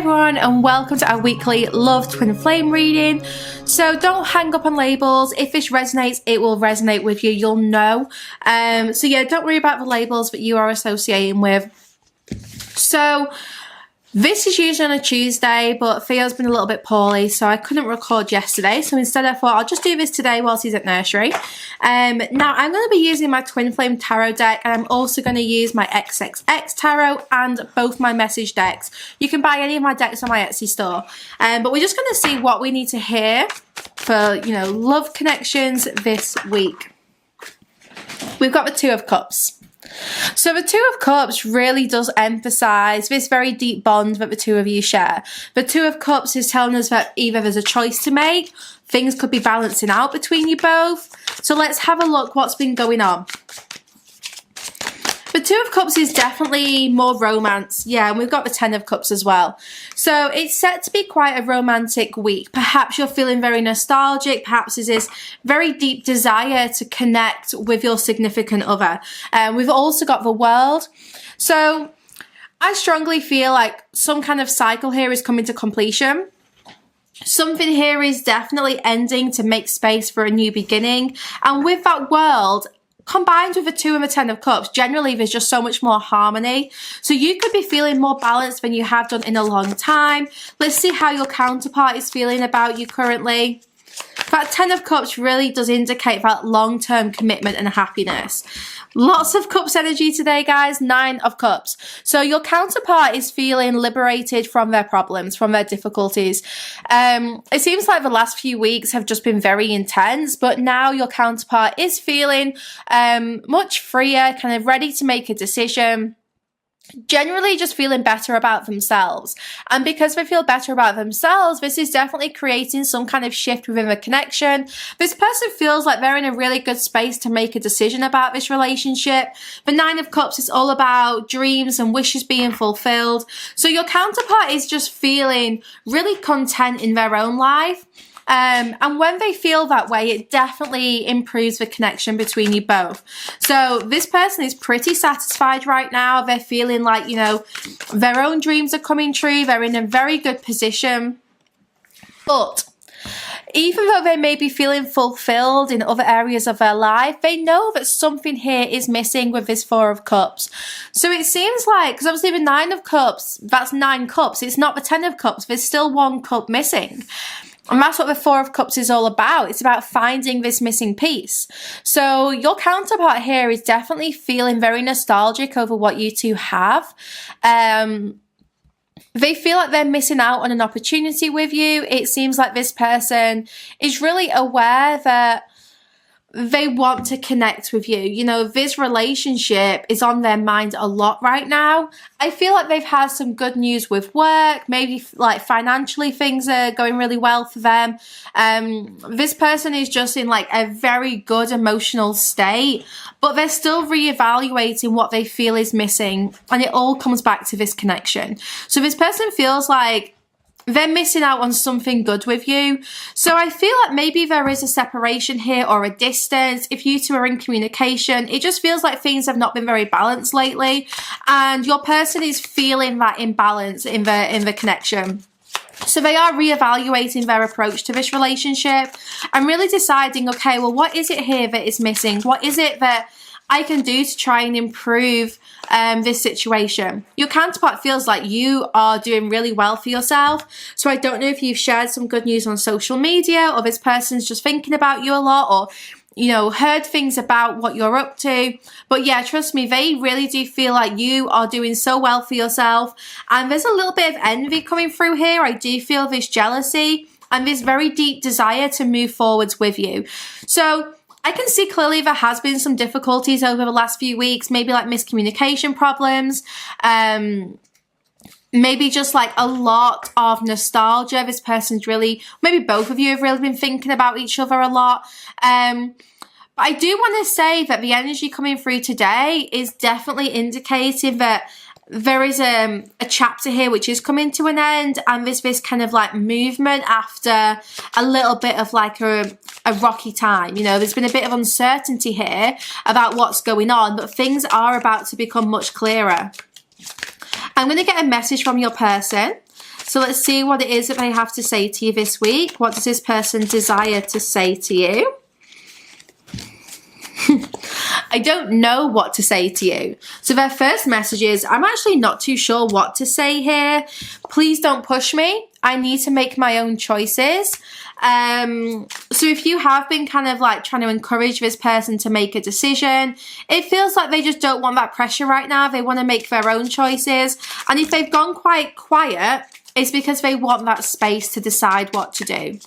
everyone and welcome to our weekly Love Twin Flame reading. So don't hang up on labels. If this resonates, it will resonate with you. You'll know. So yeah, don't worry about the labels that you are associating with. So this is usually on a Tuesday, but Theo's been a little bit poorly, so I couldn't record yesterday. So instead I thought I'll just do this today whilst he's at nursery. Now I'm going to be using my Twinflame tarot deck, and I'm also going to use my XXX tarot and both my message decks. You can buy any of my decks on my Etsy store. But we're just going to see what we need to hear for, you know, love connections this week. We've got the Two of Cups. So the Two of Cups really does emphasize this very deep bond that the two of you share. The Two of Cups is telling us that either there's a choice to make, things could be balancing out between you both. So let's have a look what's been going on. The Two of Cups is definitely more romance. Yeah, and we've got the Ten of Cups as well. So it's set to be quite a romantic week. Perhaps you're feeling very nostalgic. Perhaps there's this very deep desire to connect with your significant other. We've also got the World. So I strongly feel like some kind of cycle here is coming to completion. Something here is definitely ending to make space for a new beginning. And with that World, combined with the Two and the Ten of Cups, generally there's just so much more harmony. So you could be feeling more balanced than you have done in a long time. Let's see how your counterpart is feeling about you currently. That Ten of Cups really does indicate that long-term commitment and happiness. Lots of Cups energy today, guys. Nine of Cups. So your counterpart is feeling liberated from their problems, from their difficulties. It seems like the last few weeks have just been very intense, but now your counterpart is feeling much freer, kind of ready to make a decision. Generally just feeling better about themselves. And because they feel better about themselves, this is definitely creating some kind of shift within the connection. This person feels like they're in a really good space to make a decision about this relationship. The Nine of Cups is all about dreams and wishes being fulfilled. So your counterpart is just feeling really content in their own life. And when they feel that way, it definitely improves the connection between you both. So this person is pretty satisfied right now. They're feeling like, you know, their own dreams are coming true. They're in a very good position. But even though they may be feeling fulfilled in other areas of their life, they know that something here is missing with this Four of Cups. So it seems like, because obviously the Nine of Cups, that's 9 cups. It's not the 10 of Cups. There's still 1 cup missing. And that's what the Four of Cups is all about. It's about finding this missing piece. So your counterpart here is definitely feeling very nostalgic over what you two have. They feel like they're missing out on an opportunity with you. It seems like this person is really aware that they want to connect with you. You know, this relationship is on their mind a lot right now. I feel like they've had some good news with work. Maybe like financially things are going really well for them. This person is just in like a very good emotional state, but they're still reevaluating what they feel is missing. And it all comes back to this connection. So this person feels like they're missing out on something good with you. So I feel like maybe there is a separation here or a distance. If you two are in communication, it just feels like things have not been very balanced lately. And your person is feeling that imbalance in the connection. So they are reevaluating their approach to this relationship and really deciding, okay, well, what is it here that is missing? What is it that I can do to try and improve this situation? Your counterpart feels like you are doing really well for yourself. So I don't know if you've shared some good news on social media, or this person's just thinking about you a lot, or, you know, heard things about what you're up to. But yeah, trust me, they really do feel like you are doing so well for yourself. And there's a little bit of envy coming through here. I do feel this jealousy and this very deep desire to move forwards with you. So I can see clearly there has been some difficulties over the last few weeks, maybe like miscommunication problems, maybe just like a lot of nostalgia. This person's really, maybe both of you have really been thinking about each other a lot. But I do want to say that the energy coming through today is definitely indicating that there is a chapter here which is coming to an end, and there's this kind of like movement after a little bit of like a rocky time. You know, there's been a bit of uncertainty here about what's going on, but things are about to become much clearer. I'm going to get a message from your person. So let's see what it is that they have to say to you this week. What does this person desire to say to you? I don't know what to say to you. So their first message is, I'm actually not too sure what to say here. Please don't push me. I need to make my own choices. So if you have been kind of like trying to encourage this person to make a decision, it feels like they just don't want that pressure right now. They want to make their own choices. And if they've gone quite quiet, it's because they want that space to decide what to do.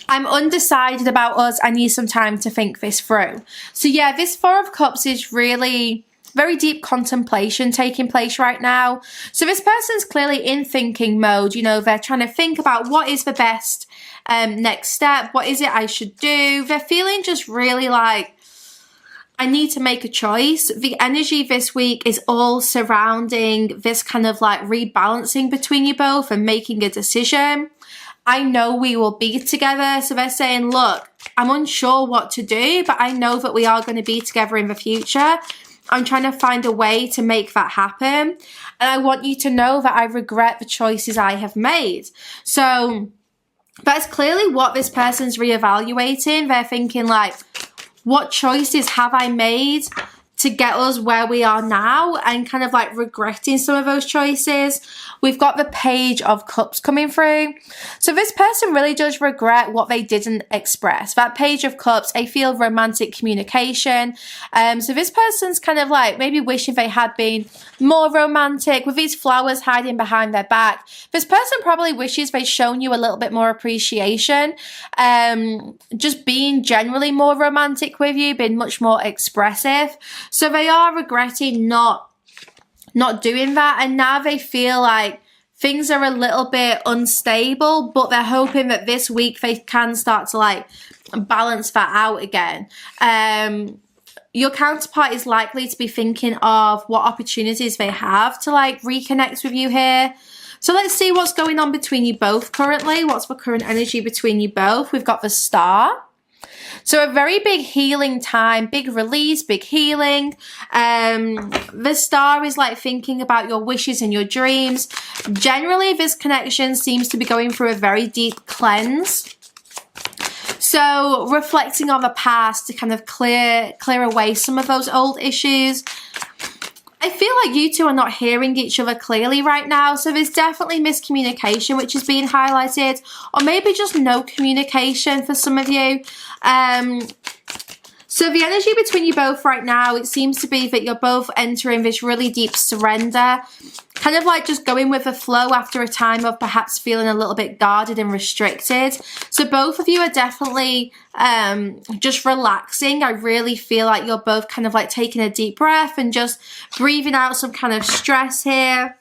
I'm undecided about us. I need some time to think this through. So yeah, this Four of Cups is really very deep contemplation taking place right now. So this person's clearly in thinking mode. You know, they're trying to think about what is the best next step. What is it I should do? They're feeling just really like, I need to make a choice. The energy this week is all surrounding this kind of like rebalancing between you both and making a decision. I know we will be together. So they're saying, look, I'm unsure what to do, but I know that we are going to be together in the future. I'm trying to find a way to make that happen. And I want you to know that I regret the choices I have made. So that's clearly what this person's reevaluating. They're thinking like, what choices have I made to get us where we are now, and kind of like regretting some of those choices. We've got the Page of Cups coming through. So this person really does regret what they didn't express. That Page of Cups, they feel romantic communication. So this person's kind of like maybe wishing they had been more romantic with these flowers hiding behind their back. This person probably wishes they'd shown you a little bit more appreciation. Just being generally more romantic with you, been much more expressive. So they are regretting not doing that, and now they feel like things are a little bit unstable, but they're hoping that this week they can start to like balance that out again. Your counterpart is likely to be thinking of what opportunities they have to like reconnect with you here. So let's see what's going on between you both currently. What's the current energy between you both? We've got the Star. So a very big healing time, big release, big healing. The Star is like thinking about your wishes and your dreams. Generally, this connection seems to be going through a very deep cleanse. So reflecting on the past to kind of clear away some of those old issues. I feel like you two are not hearing each other clearly right now. So there's definitely miscommunication, which is being highlighted, or maybe just no communication for some of you. So the energy between you both right now, it seems to be that you're both entering this really deep surrender, kind of like just going with the flow after a time of perhaps feeling a little bit guarded and restricted. So both of you are definitely just relaxing. I really feel like you're both kind of like taking a deep breath and just breathing out some kind of stress here.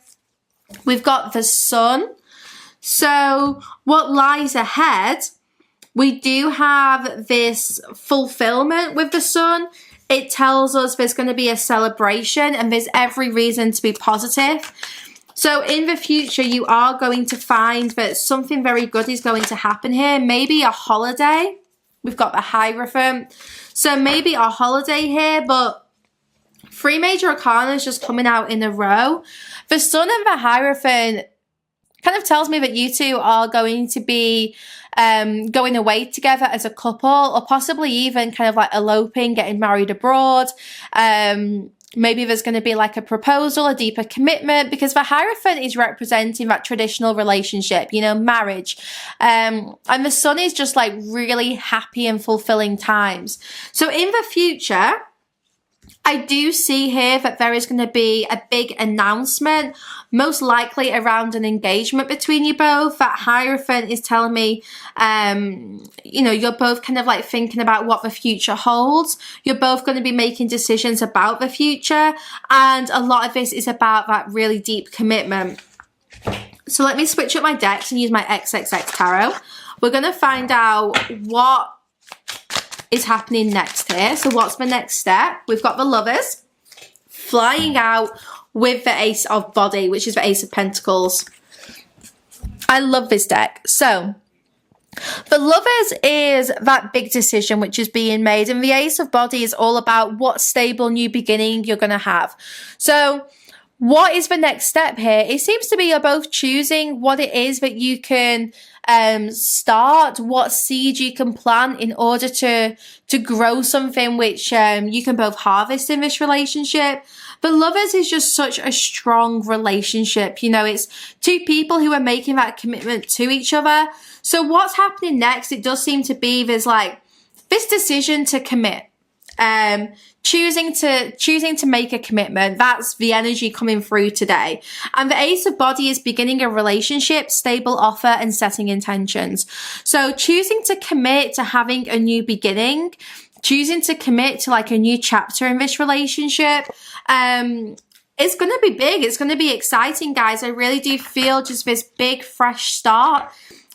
We've got the Sun. So what lies ahead? We do have this fulfillment with the Sun. It tells us there's going to be a celebration and there's every reason to be positive. So in the future, you are going to find that something very good is going to happen here. Maybe a holiday. We've got the Hierophant. So maybe a holiday here, but 3 major arcana is just coming out in a row. The Sun and the Hierophant kind of tells me that you two are going to be going away together as a couple, or possibly even kind of like eloping, getting married abroad. Maybe there's going to be like a proposal, a deeper commitment, because the Hierophant is representing that traditional relationship, you know, marriage. And the Sun is just like really happy and fulfilling times. So in the future, I do see here that there is going to be a big announcement, most likely around an engagement between you both. That Hierophant is telling me, you know, you're both kind of like thinking about what the future holds. You're both going to be making decisions about the future. And a lot of this is about that really deep commitment. So let me switch up my decks and use my XXX Tarot. We're going to find out what is happening next here. So what's the next step? We've got the Lovers flying out with the Ace of Body, which is the Ace of Pentacles. I love this deck. So For lovers is that big decision which is being made, and the Ace of Body is all about what stable new beginning you're going to have. So what is the next step here? It seems to be you're both choosing what it is that you can start, what seed you can plant in order to grow something which you can both harvest in this relationship. But lovers is just such a strong relationship. You know, it's two people who are making that commitment to each other. So what's happening next? It does seem to be there's like this decision to commit. Choosing to make a commitment. That's the energy coming through today. And the Ace of Body is beginning a relationship, stable offer, and setting intentions. So choosing to commit to having a new beginning, choosing to commit to like a new chapter in this relationship. It's going to be big. It's going to be exciting, guys. I really do feel just this big, fresh start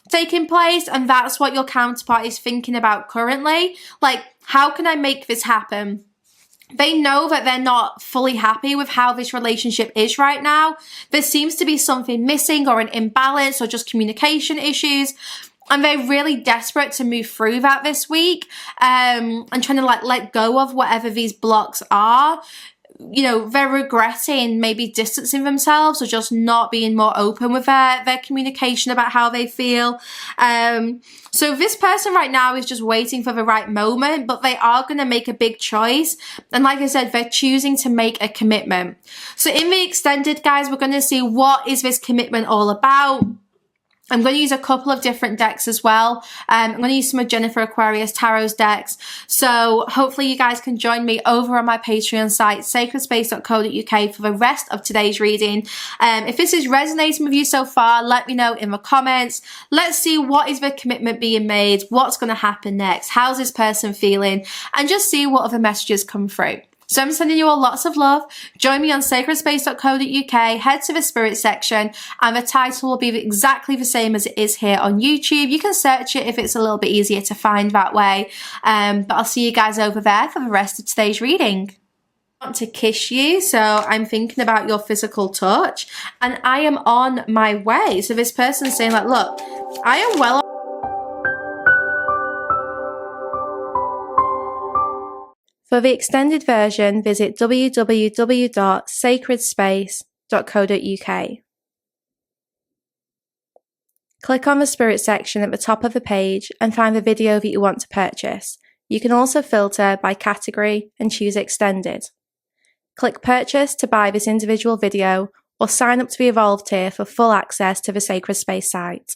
taking place. And that's what your counterpart is thinking about currently. Like, how can I make this happen? They know that they're not fully happy with how this relationship is right now. There seems to be something missing or an imbalance or just communication issues. And they're really desperate to move through that this week and trying to like let go of whatever these blocks are. You know, they're regretting maybe distancing themselves or just not being more open with their communication about how they feel. So this person right now is just waiting for the right moment, but they are going to make a big choice. And like I said, they're choosing to make a commitment. So in the extended, guys, we're going to see what is this commitment all about. I'm going to use a couple of different decks as well. I'm going to use some of Jennifer Aquarius Tarot's decks. So hopefully you guys can join me over on my Patreon site, sacredspace.co.uk, for the rest of today's reading. If this is resonating with you so far, let me know in the comments. Let's see what is the commitment being made, what's going to happen next, how's this person feeling, and just see what other messages come through. So I'm sending you all lots of love. Join me on sacredspace.co.uk, head to the spirit section, and the title will be exactly the same as it is here on YouTube. You can search it if it's a little bit easier to find that way. But I'll see you guys over there for the rest of today's reading. I want to kiss you, so I'm thinking about your physical touch, and I am on my way. So this person's saying like, look, I am well. For the extended version, visit www.sacredspace.co.uk. Click on the Spirit section at the top of the page and find the video that you want to purchase. You can also filter by category and choose Extended. Click Purchase to buy this individual video or sign up to the Evolved tier for full access to the Sacred Space site.